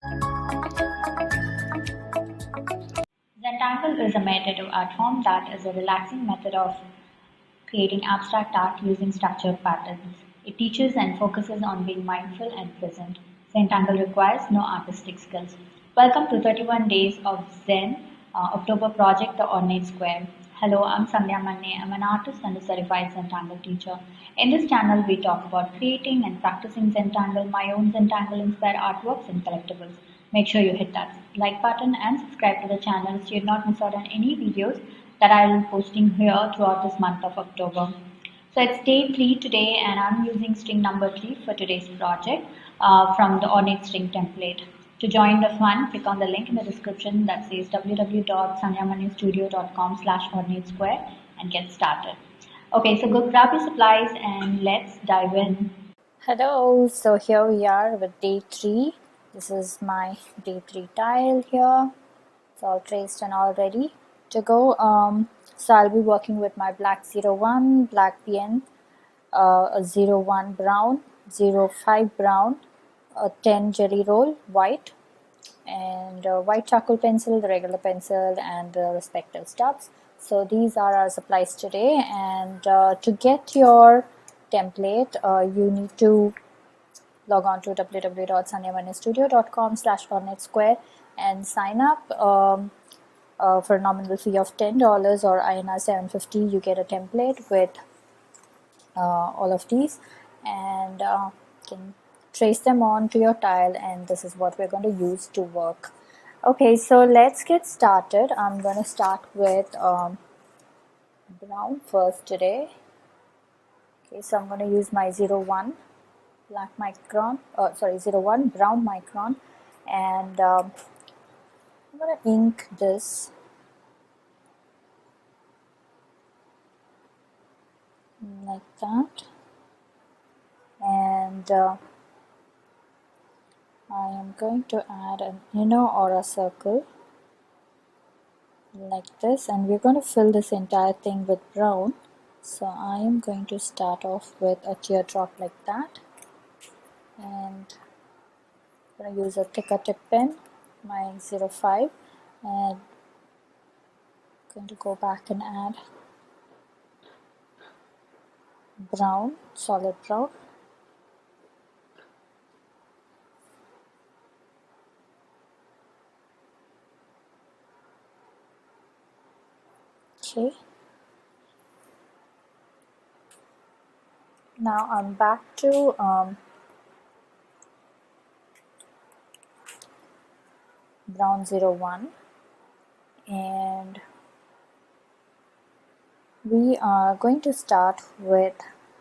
Zentangle is a meditative art form that is a relaxing method of creating abstract art using structured patterns. It teaches and focuses on being mindful and present. Zentangle requires no artistic skills. Welcome to 31 Days of Zen October project, the Ornate Square. Hello, I'm SANDHYA MANNE. I'm an artist and a certified Zentangle teacher. In this channel, we talk about creating and practicing Zentangle, my own Zentangle inspired artworks and collectibles. Make sure you hit that like button and subscribe to the channel so you're not miss out on any videos that I will be posting here throughout this month of October. So it's day 3 today and I'm using string number 3 for today's project from the Ornate string template. To join the fun, click on the link in the description that says www.sandhyamannestudio.com/OrnateSquare and get started. Okay, so go grab your supplies and let's dive in. Hello, so here we are with day 3. This is my day 3 tile here. It's all traced and all ready to go. So I'll be working with my black 01, black pen, a 01 brown, 05 brown, a 10 jelly roll white, and white charcoal pencil, the regular pencil, and the respective stubs. So these are our supplies today, and to get your template you need to log on to www.sandhyamannestudio.com/OrnateSquare and sign up for a nominal fee of $10 or INR 750. You get a template with all of these, and you can trace them onto your tile, and this is what we're going to use to work. Okay, so let's get started. I'm going to start with brown first today. Okay, so I'm going to use my 01 black micron, 01 brown micron, and I'm going to ink this like that, and I am going to add an inner aura circle like this, and we're going to fill this entire thing with brown. So I am going to start off with a teardrop like that, and I'm going to use a thicker tip pen, my 05, and I'm going to go back and add brown, solid brown. Okay, now I'm back to brown 01, and we are going to start with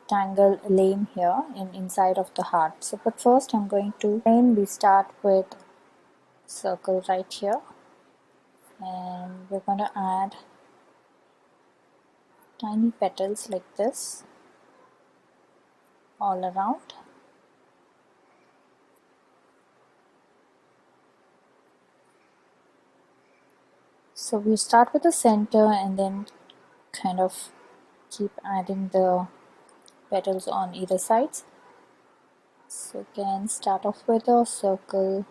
Tangle lane here inside of the heart. So but first I'm going to we start with circle right here, and we're going to add tiny petals like this all around. So we start with the center and then kind of keep adding the petals on either sides. So again, start off with a circle,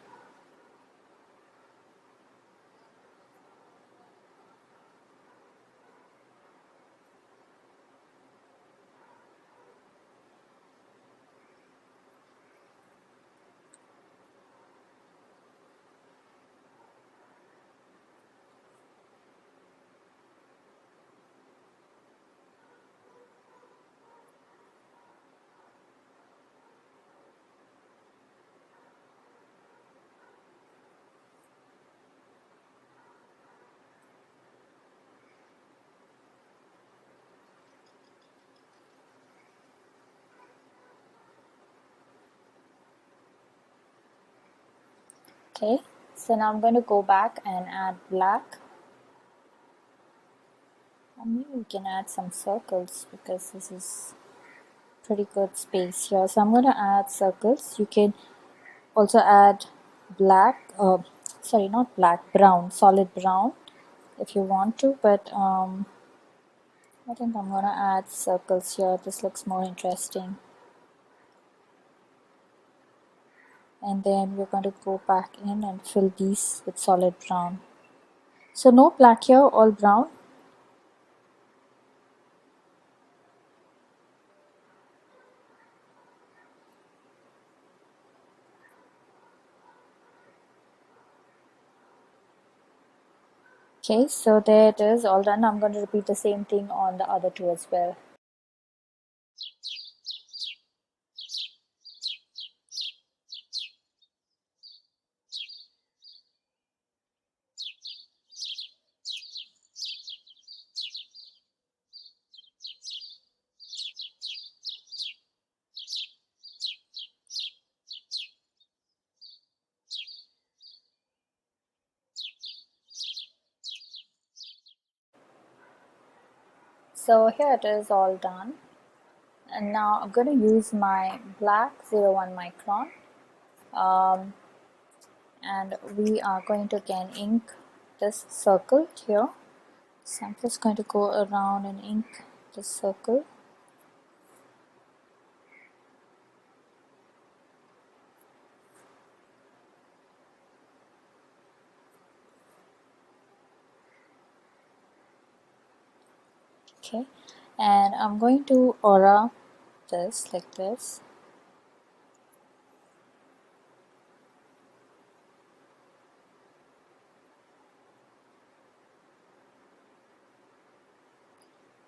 okay. So now I'm going to go back and add black. And maybe we can add some circles because this is pretty good space here. So I'm going to add circles. You can also add black, sorry, not black, brown, solid brown if you want to, but I think I'm going to add circles here. This looks more interesting. and then we're going to go back in and fill these with solid brown. So no black here, all brown. Okay, so there it is, all done. I'm going to repeat the same thing on the other two as well. So here it is all done. And now I'm going to use my black 01 micron. And we are going to again ink this circle here. So I'm just going to go around and ink this circle. Okay, and I'm going to aura this like this.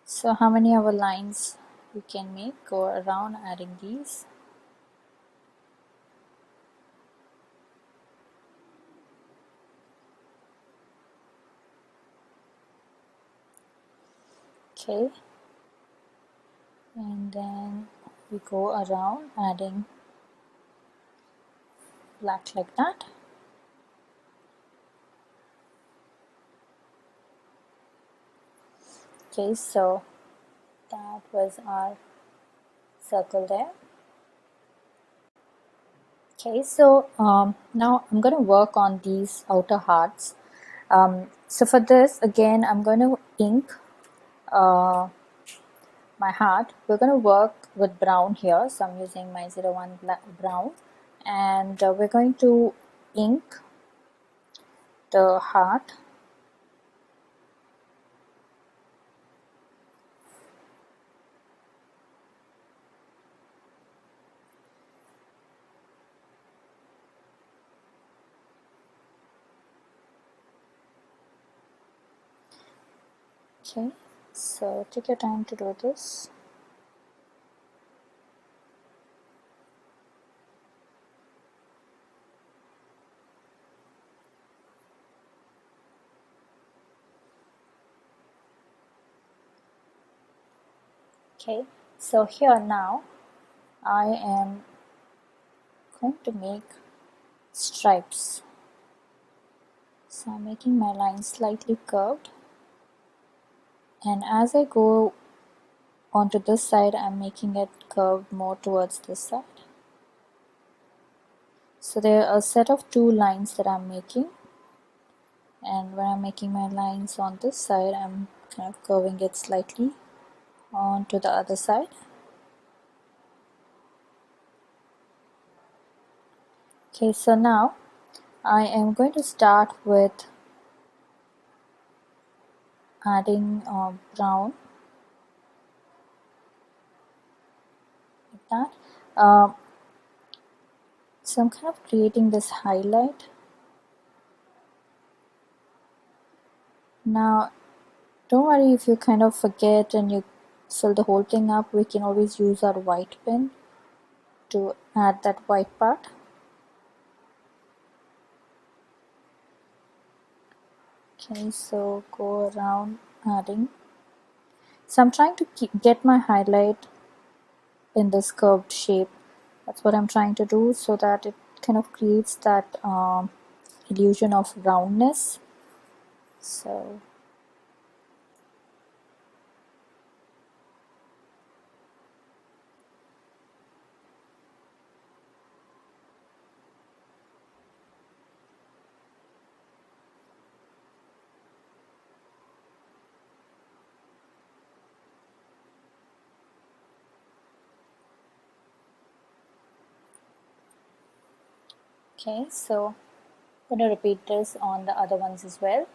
So how many of our lines we can make? Go around adding these. Okay, and then we go around adding black like that. Okay, so that was our circle there. Okay, so now I'm going to work on these outer hearts. So for this, again, I'm going to ink my heart. We're going to work with brown here. So I'm using my 01 brown. And we're going to ink the heart. Okay, so take your time to do this. Okay, so here now I am going to make stripes. So I'm making my line slightly curved, and as I go onto this side, I'm making it curved more towards this side. So there are a set of two lines that I'm making, and when I'm making my lines on this side, I'm kind of curving it slightly onto the other side. Okay, so now I am going to start with adding brown like that. So I'm kind of creating this highlight. Now don't worry if you kind of forget and you fill the whole thing up. We can always use our white pen to add that white part. Okay, so go around adding. So I'm trying to get my highlight in this curved shape. That's what I'm trying to do, so that it kind of creates that illusion of roundness. So Okay, so I'm going to repeat this on the other ones as well.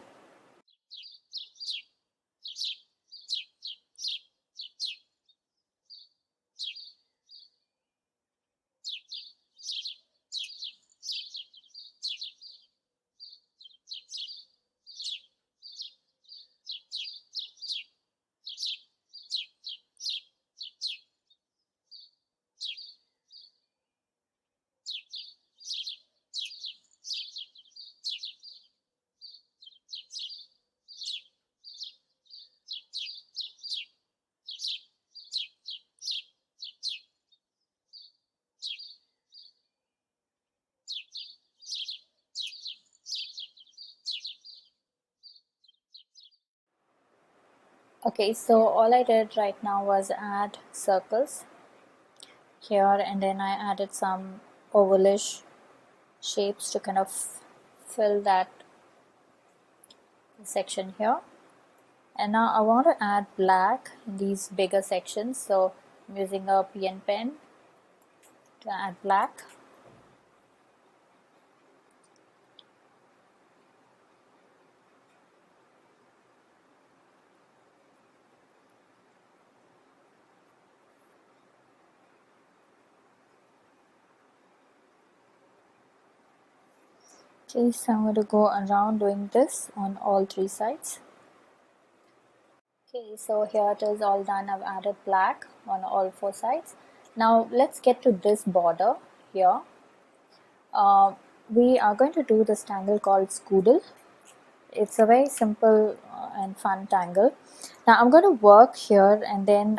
Okay, so all I did right now was add circles here, and then I added some ovalish shapes to kind of fill that section here. And now I want to add black in these bigger sections, so I'm using a pen to add black. Okay, so I'm going to go around doing this on all three sides. Okay, so here it is all done. I've added black on all four sides. Now let's get to this border here. We are going to do this tangle called Scoodle. It's a very simple and fun tangle. Now I'm going to work here, and then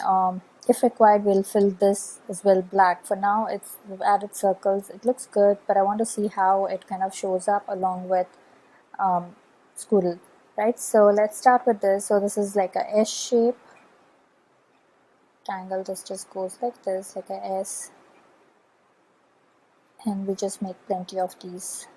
if required we'll fill this as well black. For now we've added circles. It looks good, but I want to see how it kind of shows up along with Scoodle, right? So let's start with this. So this is like a S shape tangle. This just goes like this, like a S, and we just make plenty of these.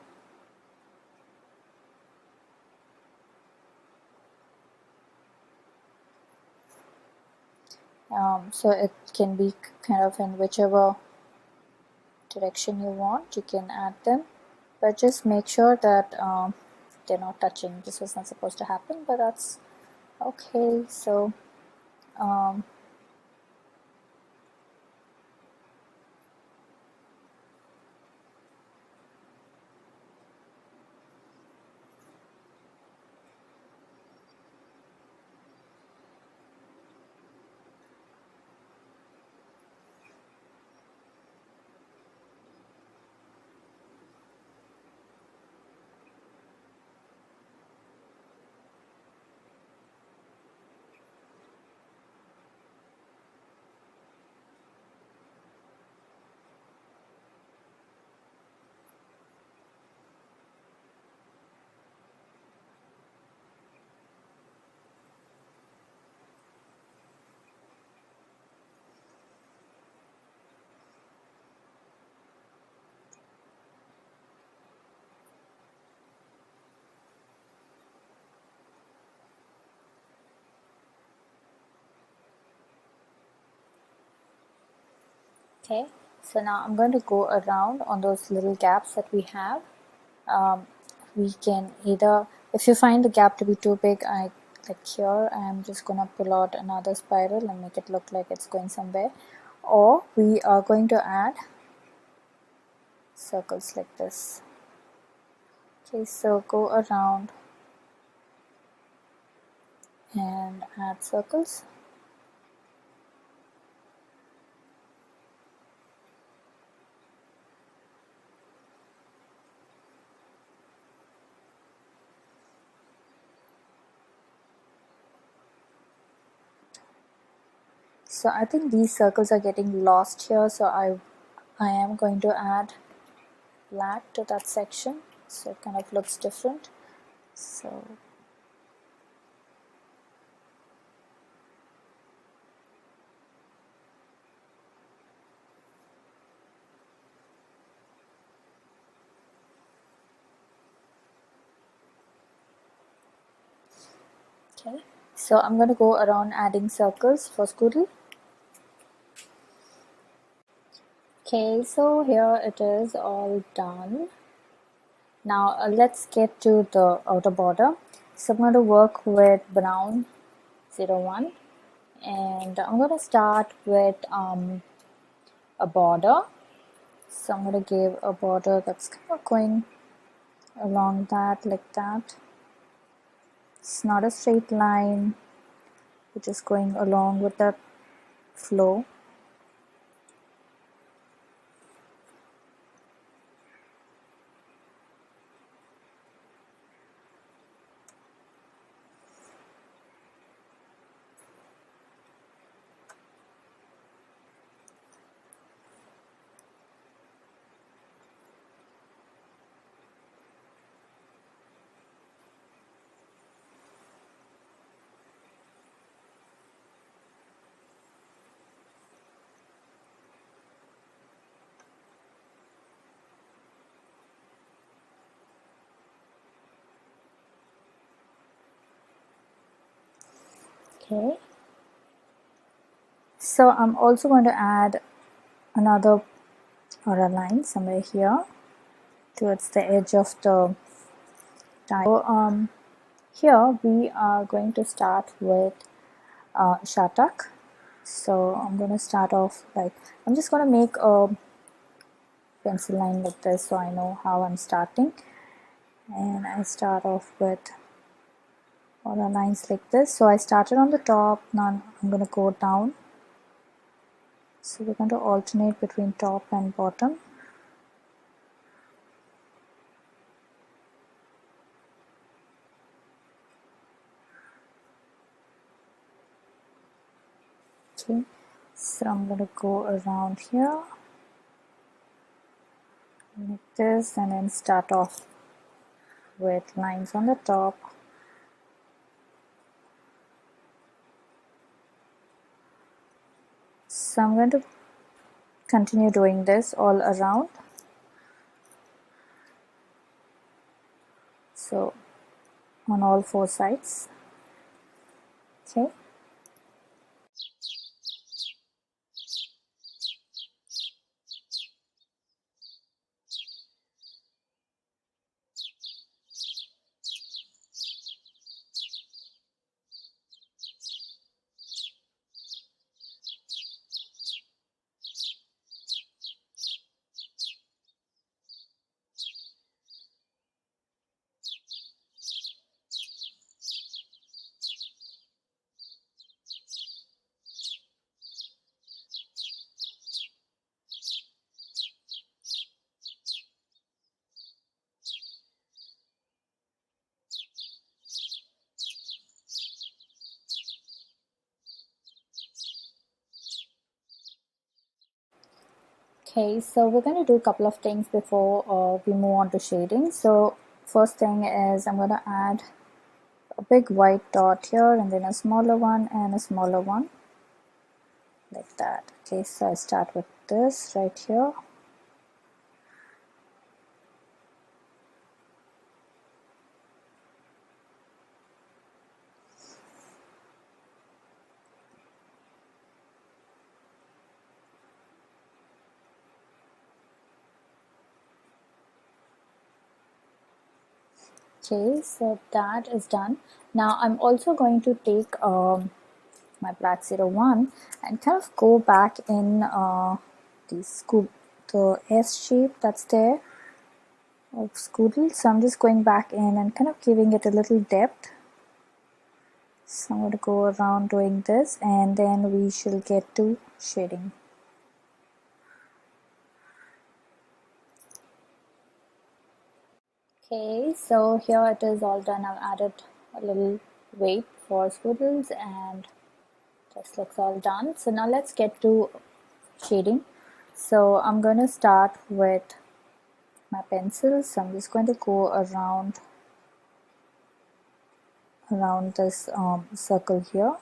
So it can be kind of in whichever direction you want, you can add them, but just make sure that they're not touching. This was not supposed to happen, but that's okay. So okay, so now I'm going to go around on those little gaps that we have. We can either, if you find the gap to be too big, like here, I'm just gonna pull out another spiral and make it look like it's going somewhere, or we are going to add circles like this. Okay, so go around and add circles. So I think these circles are getting lost here, so I am going to add black to that section so it kind of looks different. So okay, so I'm going to go around adding circles for Scoodle. Okay, so here it is all done. Now let's get to the outer border. So I'm going to work with Brown 01, and I'm going to start with a border. So I'm going to give a border that's kind of going along that, like that. It's not a straight line, we're just going along with that flow. Okay, so I'm also going to add another or a line somewhere here towards the edge of the tile. So here we are going to start with Shattuck. So I'm going to start off like, I'm just going to make a pencil line like this so I know how I'm starting, and I start off with all the lines like this. So I started on the top, now I'm going to go down. So we're going to alternate between top and bottom. Okay, so I'm going to go around here like this, and then start off with lines on the top. So I'm going to continue doing this all around. So on all four sides. Okay. Okay, so we're going to do a couple of things before we move on to shading. So first thing is I'm going to add a big white dot here, and then a smaller one and a smaller one like that. Okay, so I start with this right here. Okay, so that is done. Now I'm also going to take my black 01 and kind of go back in the S shape that's there of Scoodle. So I'm just going back in and kind of giving it a little depth. So I'm going to go around doing this, and then we shall get to shading. Okay, so here it is all done. I've added a little weight for Scoodles, and this looks all done. So now let's get to shading. So I'm going to start with my pencils. So I'm just going to go around this circle here.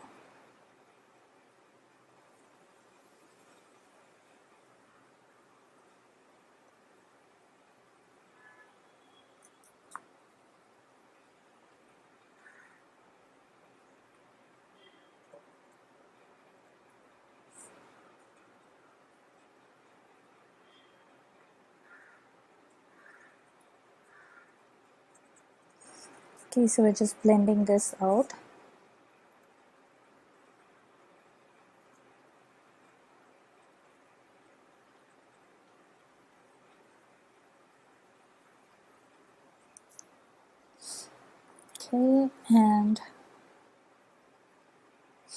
Okay, so we're just blending this out. Okay, and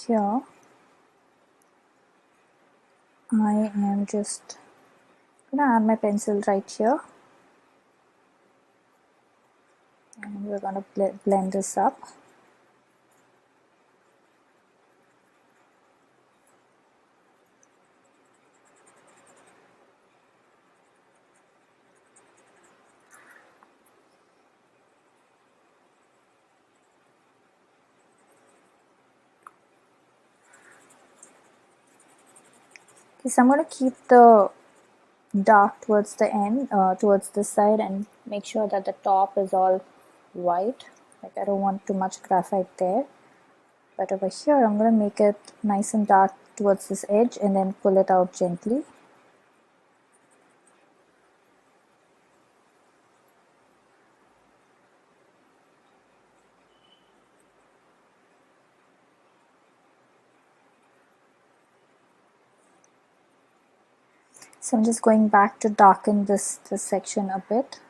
here I am just gonna add my pencil right here, and we're gonna blend this up. Okay, so I'm gonna keep the dark towards the end, towards this side, and make sure that the top is all white. Like, I don't want too much graphite there. But over here, I'm going to make it nice and dark towards this edge and then pull it out gently. So I'm just going back to darken this section a bit.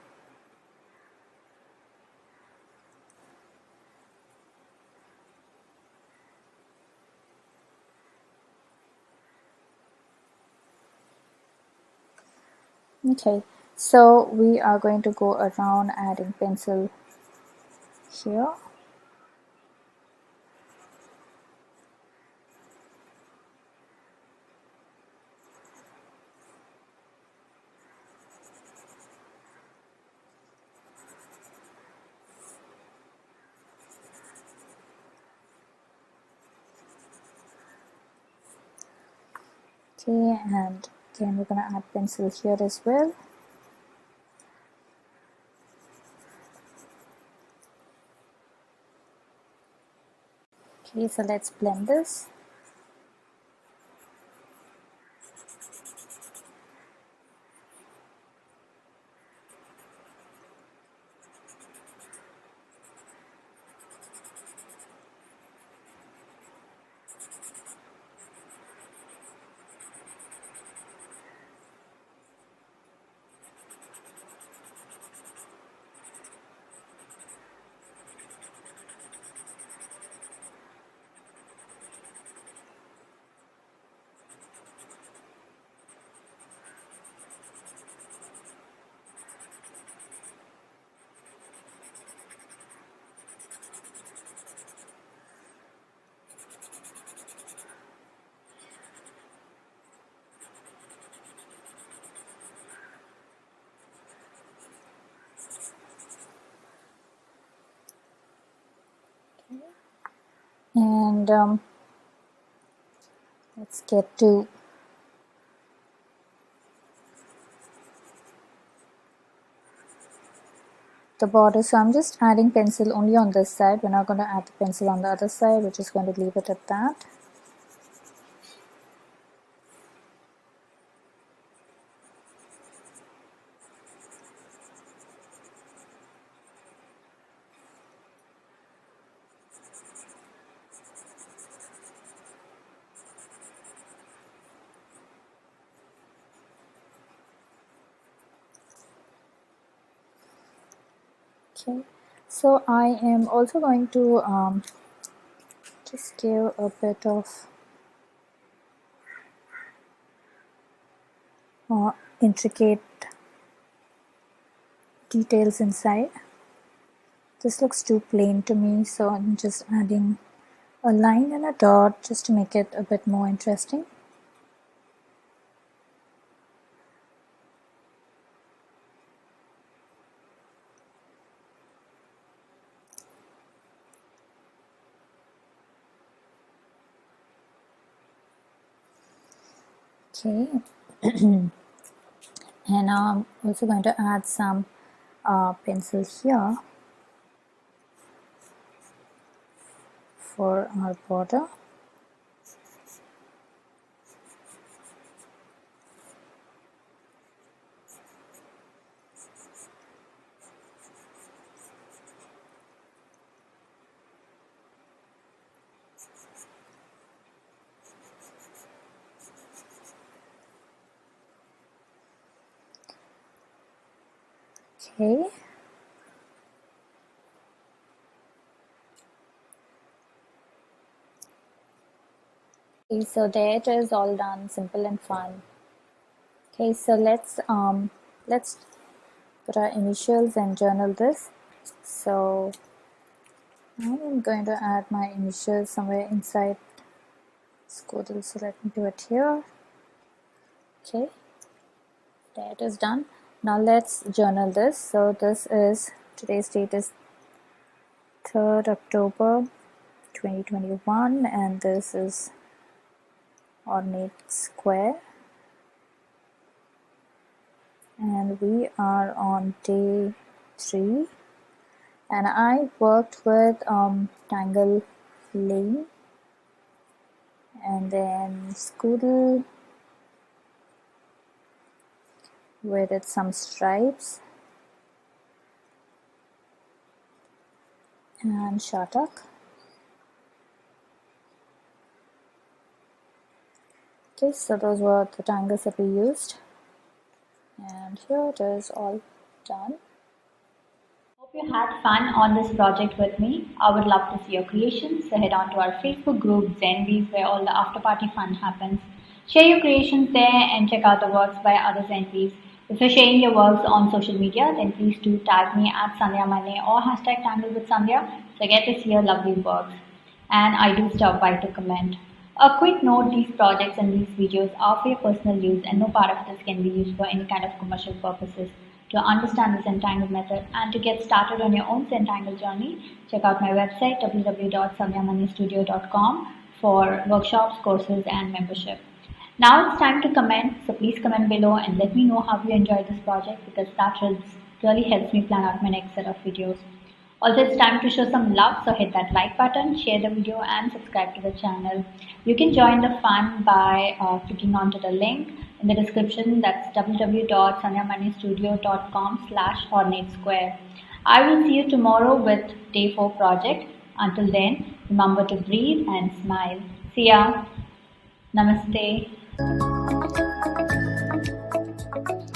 Okay, so we are going to go around adding pencil here. Okay, and again we're going to add pencil here as well. Okay, so let's blend this. And let's get to the border. So I'm just adding pencil only on this side. We're not going to add the pencil on the other side. We're just going to leave it at that. Okay, so I am also going to just give a bit of intricate details inside. This looks too plain to me, so I'm just adding a line and a dot just to make it a bit more interesting. Okay, and now I'm also going to add some pencil here for our border. Okay. Okay, so there it is, all done, simple and fun. Okay, so let's put our initials and journal this. So I'm going to add my initials somewhere inside Scoodle, so let me do it here. Okay, there it is done. Now let's journal this. So this is, today's date is 3rd October 2021, and this is Ornate Square, and we are on day 3, and I worked with Tangle, Lanie, and then Scoodle with its some stripes, and Shattuck. Okay, so those were the tangles that we used, and here it is all done. Hope you had fun on this project with me. I would love to see your creations, so head on to our Facebook group Zenbeez, where all the after party fun happens. Share your creations there and check out the works by other Zenbeez. If you're sharing your works on social media, then please do tag me at SANDHYA MANNE or hashtag Tangle with Sandhya, so I get to see your lovely works. And I do stop by to comment. A quick note, these projects and these videos are for your personal use and no part of this can be used for any kind of commercial purposes. To understand the Zentangle method and to get started on your own Zentangle journey, check out my website www.sandhyamannestudio.com for workshops, courses and membership. Now it's time to comment, so please comment below and let me know how you enjoyed this project, because that really helps me plan out my next set of videos. Also, it's time to show some love, so hit that like button, share the video and subscribe to the channel. You can join the fun by clicking onto the link in the description. That's www.sandhyamannestudio.com/OrnateSquare. I will see you tomorrow with day 4 project. Until then, remember to breathe and smile. See ya. Namaste.